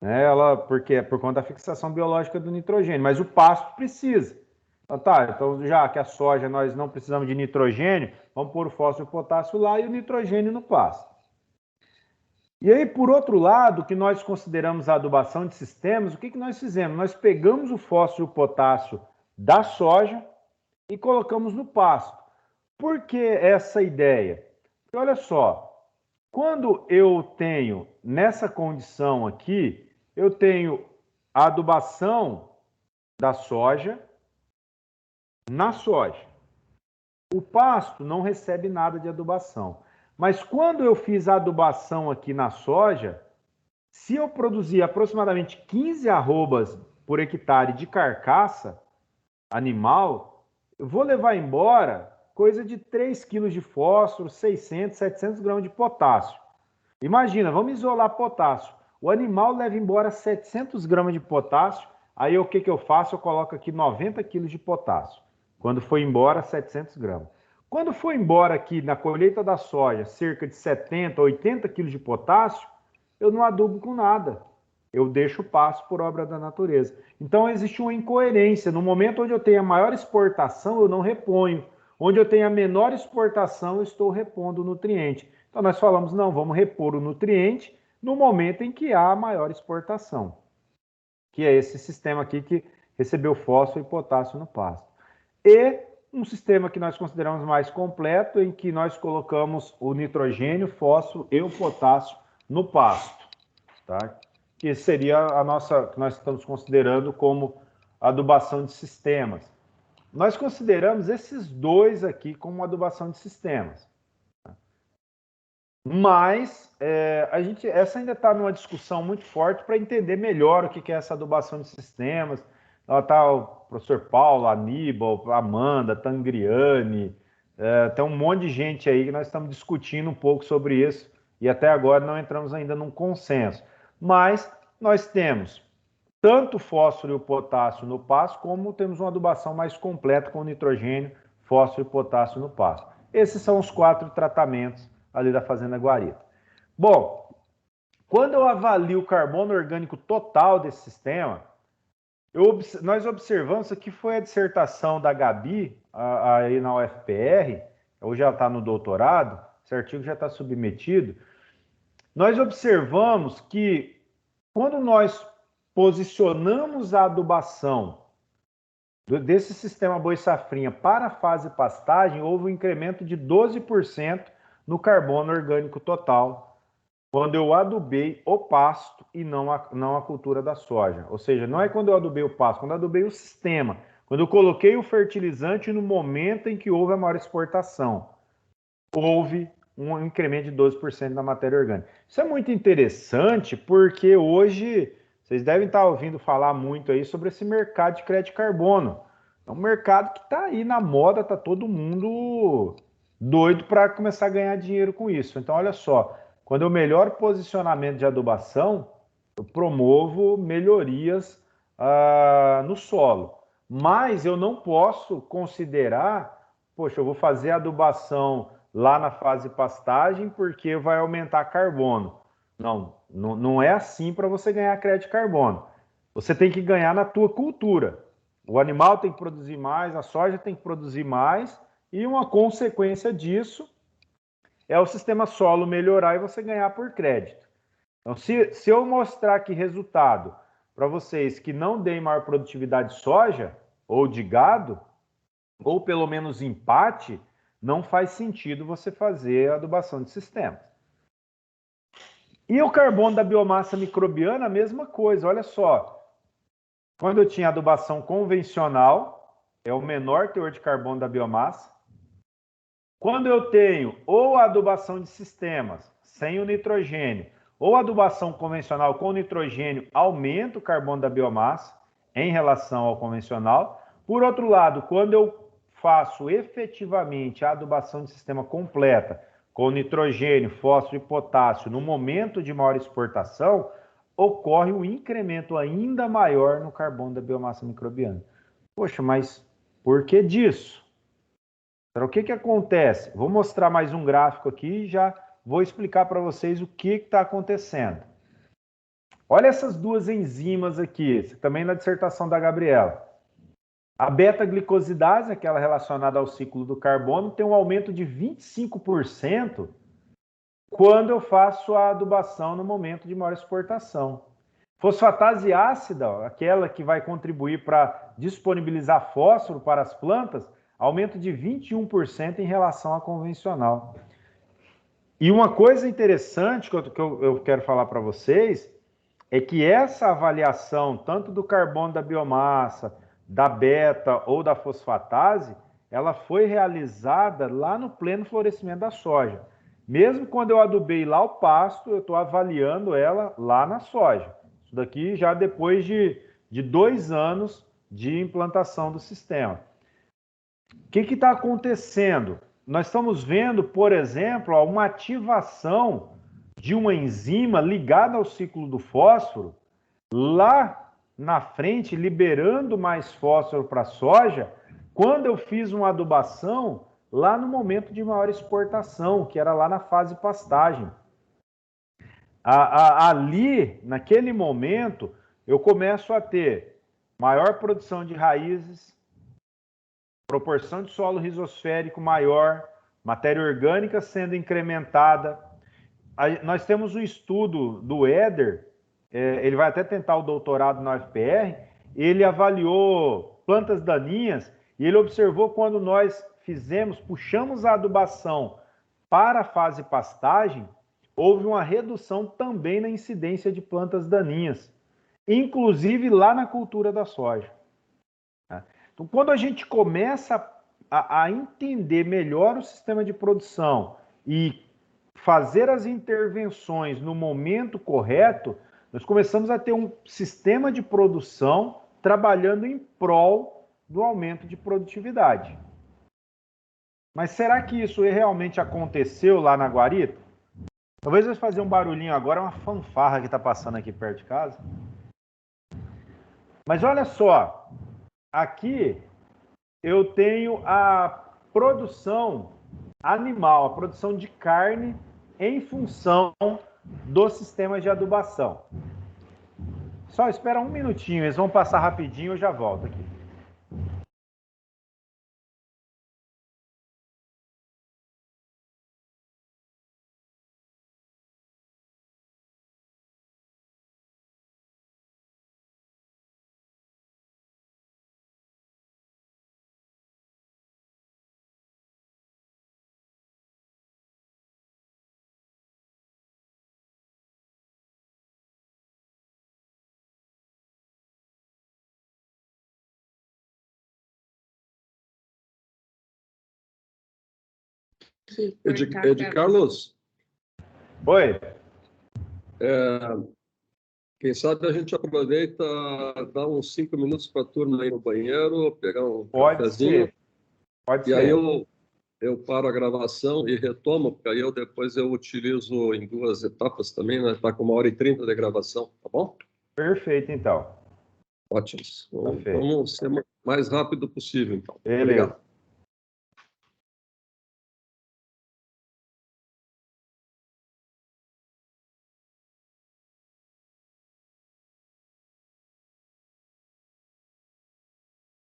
né? Porque é por conta da fixação biológica do nitrogênio, mas o pasto precisa. Então já que a soja nós não precisamos de nitrogênio, vamos pôr o fósforo e o potássio lá e o nitrogênio no pasto. E aí, por outro lado, que nós consideramos a adubação de sistemas, o que nós fizemos? Nós pegamos o fósforo e o potássio da soja e colocamos no pasto. Por que essa ideia? Porque olha só, quando eu tenho nessa condição aqui, eu tenho a adubação da soja na soja. O pasto não recebe nada de adubação. Mas quando eu fiz a adubação aqui na soja, se eu produzir aproximadamente 15 arrobas por hectare de carcaça animal, eu vou levar embora coisa de 3 kg de fósforo, 600, 700 gramas de potássio. Imagina, vamos isolar potássio. O animal leva embora 700 gramas de potássio, aí o que eu faço? Eu coloco aqui 90 kg de potássio. Quando foi embora, 700 gramas. Quando for embora aqui na colheita da soja, cerca de 70, 80 quilos de potássio, eu não adubo com nada. Eu deixo o pasto por obra da natureza. Então, existe uma incoerência. No momento onde eu tenho a maior exportação, eu não reponho. Onde eu tenho a menor exportação, eu estou repondo o nutriente. Então, nós falamos, não, vamos repor o nutriente no momento em que há a maior exportação. Que é esse sistema aqui que recebeu fósforo e potássio no pasto. E um sistema que nós consideramos mais completo, em que nós colocamos o nitrogênio, fósforo e o potássio no pasto, tá? Que seria a nossa, que nós estamos considerando como adubação de sistemas. Nós consideramos esses dois aqui como adubação de sistemas. Tá? Mas essa ainda está numa discussão muito forte para entender melhor o que é essa adubação de sistemas. Está o professor Paulo, Aníbal, Amanda, Tangriani, tem um monte de gente aí que nós estamos discutindo um pouco sobre isso e até agora não entramos ainda num consenso. Mas nós temos tanto o fósforo e o potássio no pasto, como temos uma adubação mais completa com nitrogênio, fósforo e potássio no pasto. Esses são os 4 tratamentos ali da Fazenda Guarita. Bom, quando eu avalio o carbono orgânico total desse sistema, nós observamos, aqui foi a dissertação da Gabi, aí na UFPR, hoje ela está no doutorado, esse artigo já está submetido. Nós observamos que quando nós posicionamos a adubação desse sistema boi-safrinha para a fase pastagem, houve um incremento de 12% no carbono orgânico total, quando eu adubei o pasto e não a cultura da soja. Ou seja, não é quando eu adubei o pasto, quando eu adubei o sistema. Quando eu coloquei o fertilizante no momento em que houve a maior exportação. houve um incremento de 12% na matéria orgânica. Isso é muito interessante porque hoje vocês devem estar ouvindo falar muito aí sobre esse mercado de crédito de carbono. É um mercado que está aí na moda, está todo mundo doido para começar a ganhar dinheiro com isso. Então, olha só, quando eu melhoro o posicionamento de adubação, eu promovo melhorias no solo. Mas eu não posso considerar, poxa, eu vou fazer adubação lá na fase pastagem porque vai aumentar carbono. Não é assim para você ganhar crédito de carbono. Você tem que ganhar na tua cultura. O animal tem que produzir mais, a soja tem que produzir mais, e uma consequência disso é o sistema solo melhorar e você ganhar por crédito. Então, se eu mostrar aqui resultado para vocês que não deem maior produtividade de soja ou de gado, ou pelo menos empate, não faz sentido você fazer a adubação de sistemas. E o carbono da biomassa microbiana, a mesma coisa. Olha só, quando eu tinha adubação convencional, é o menor teor de carbono da biomassa. Quando eu tenho ou a adubação de sistemas sem o nitrogênio, ou adubação convencional com nitrogênio, aumenta o carbono da biomassa em relação ao convencional. Por outro lado, quando eu faço efetivamente a adubação de sistema completa, com nitrogênio, fósforo e potássio, no momento de maior exportação, ocorre um incremento ainda maior no carbono da biomassa microbiana. Poxa, mas por que disso? Então, o que acontece? Vou mostrar mais um gráfico aqui e já vou explicar para vocês o que está acontecendo. Olha essas duas enzimas aqui, também na dissertação da Gabriela. A beta-glicosidase, aquela relacionada ao ciclo do carbono, tem um aumento de 25% quando eu faço a adubação no momento de maior exportação. Fosfatase ácida, aquela que vai contribuir para disponibilizar fósforo para as plantas, aumento de 21% em relação à convencional. E uma coisa interessante que eu quero falar para vocês é que essa avaliação, tanto do carbono da biomassa, da beta ou da fosfatase, ela foi realizada lá no pleno florescimento da soja. Mesmo quando eu adubei lá o pasto, eu estou avaliando ela lá na soja. Isso daqui já depois de 2 anos de implantação do sistema. O que está acontecendo? Nós estamos vendo, por exemplo, uma ativação de uma enzima ligada ao ciclo do fósforo, lá na frente, liberando mais fósforo para a soja, quando eu fiz uma adubação lá no momento de maior exportação, que era lá na fase pastagem. Ali, naquele momento, eu começo a ter maior produção de raízes, proporção de solo rizosférico maior, matéria orgânica sendo incrementada. Nós temos um estudo do Éder, ele vai até tentar o doutorado na UFPR, ele avaliou plantas daninhas e ele observou quando nós puxamos a adubação para a fase pastagem, houve uma redução também na incidência de plantas daninhas, inclusive lá na cultura da soja. Então, quando a gente começa a entender melhor o sistema de produção e fazer as intervenções no momento correto, nós começamos a ter um sistema de produção trabalhando em prol do aumento de produtividade. Mas será que isso realmente aconteceu lá na guarita? Talvez eu fazer um barulhinho agora, uma fanfarra que está passando aqui perto de casa. Mas olha só, aqui eu tenho a produção animal, a produção de carne em função dos sistemas de adubação. Só espera um minutinho, eles vão passar rapidinho, eu já volto aqui. Ed Carlos, Oi. quem sabe a gente aproveita, dá uns 5 minutos para a turma ir no banheiro, pegar um cafezinho. Pode E ser. aí eu paro a gravação e retomo, porque aí depois eu utilizo em 2 etapas também, né? Está com 1h30 de gravação, tá bom? Perfeito, então. Ótimo. Tá feito. Vamos ser o mais rápido possível, então. Beleza. Obrigado.